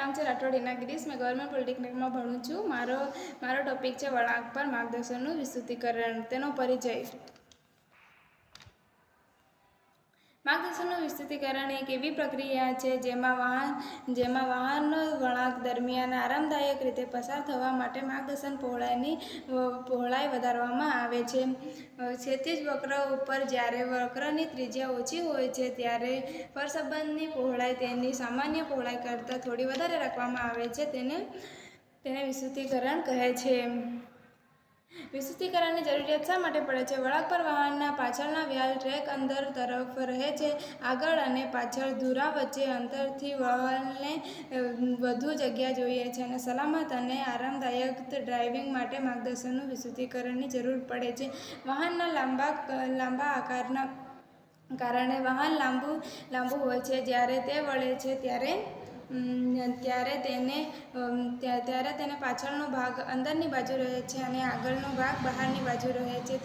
નામ છે રાઠોડ હિના ગિરીશ। मैं गवर्नमेंट पॉलिटेक्निक में भणું છું। મારો ટોપિક છે વળાંક પર માર્ગદર્શનનું વિસ્તૃતીકરણ। તેનો પરિચય। માર્ગદર્શનનું વિસ્તૃતીકરણ એક એવી પ્રક્રિયા છે જેમાં વાહન વળાંક દરમિયાન આરામદાયક રીતે પસાર થવા માટે માર્ગદર્શન પહોળાઈ વધારવામાં આવે છે। ક્ષિતિજ વક્ર ઉપર જ્યારે વક્રની ત્રિજ્યા ઓછી હોય છે ત્યારે પરસંબંધની પહોળાઈ તેની સામાન્ય પહોળાઈ કરતાં થોડી વધારે રાખવામાં આવે છે। તેને વિસ્તૃતીકરણ કહે છે। વિસ્તૃતીકરણની જરૂરિયાત શા માટે પડે છે? વળાંક પર વાહનના પાછળના વ્યાલ ટ્રેક અંદર તરફ રહે છે। આગળ અને પાછળ ધુરા વચ્ચે અંતરથી વાહનને વધુ જગ્યા જોઈએ છે અને સલામત અને આરામદાયક ડ્રાઇવિંગ માટે માર્ગદર્શનનું વિસ્તૃતીકરણની જરૂર પડે છે। વાહનના લાંબા આકારના કારણે વાહન લાંબુ હોય છે। જ્યારે તે વળે છે ત્યારે તેને પાછળનો ભાગ અંદરની બાજુ રહે છે અને આગળનો ભાગ બહારની બાજુ રહે છે।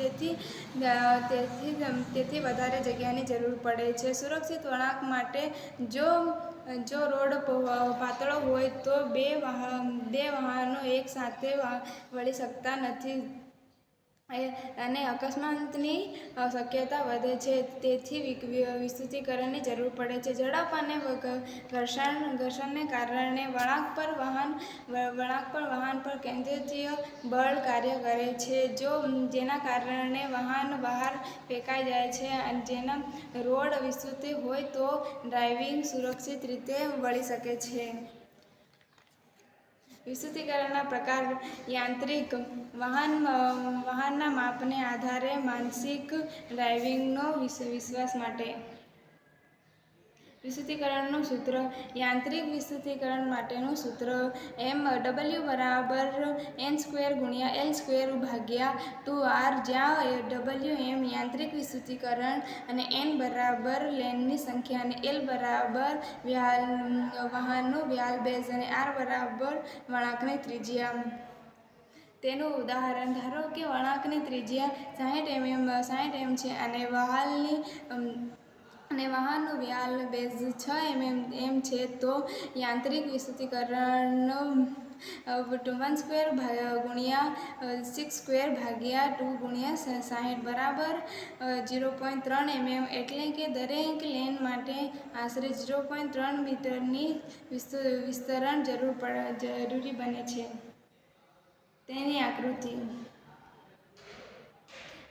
તેથી વધારે જગ્યાની જરૂર પડે છે। સુરક્ષિત વળાંક માટે જો રોડ પાતળો હોય તો બે વાહનો એક સાથે વળી શકતા નથી અને અકસ્માતની શક્યતા વધે છે। તેથી વિસ્તૃતીકરણની જરૂર પડે છે। ઝડપ અને ઘર્ષણને કારણે વળાંક પર વાહન પર કેન્દ્રીય બળ કાર્ય કરે છે જેના કારણે વાહન બહાર ફેંકાઈ જાય છે। જેના રોડ વિસ્તૃત હોય તો ડ્રાઇવર સુરક્ષિત રીતે વળી શકે છે। વિસ્તૃતીકરણના પ્રકાર। યાંત્રિક વાહનના માપને આધારે માનસિક ડ્રાઇવિંગનો વિશ્વાસ માટે। વિસ્તૃતીકરણનું સૂત્ર। યાંત્રિક વિસ્તૃતીકરણ માટેનું સૂત્ર W = n²×L²/2r જ્યાં W યાંત્રિક વિસ્તૃતીકરણ અને n લેનની સંખ્યા અને L વાહનનું વ્યાલ બેઝ અને r વળાંકની ત્રિજ્યા। તેનું ઉદાહરણ ધારો કે વળાંકની ત્રિજ્યા 60 mm છે અને વાહનનું વ્યાલ બેઝ 6 mm છે તો યાંત્રિક વિસ્તૃતીકરણ 1/6²/2×60 0.3 mm એટલે કે દરેક લેન માટે આશરે 0.3 મીટરની વિસ્તરણ જરૂરી બને છે। તેની આકૃતિ।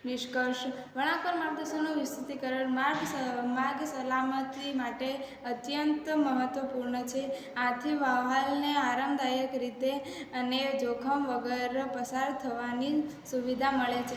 નિષ્કર્ષ। વળાંક પર માર્ગદર્શનનું વિસ્તૃતીકરણ માર્ગ સલામતી માટે અત્યંત મહત્વપૂર્ણ છે। આથી વાહનને આરામદાયક રીતે અને જોખમ વગર પસાર થવાની સુવિધા મળે છે।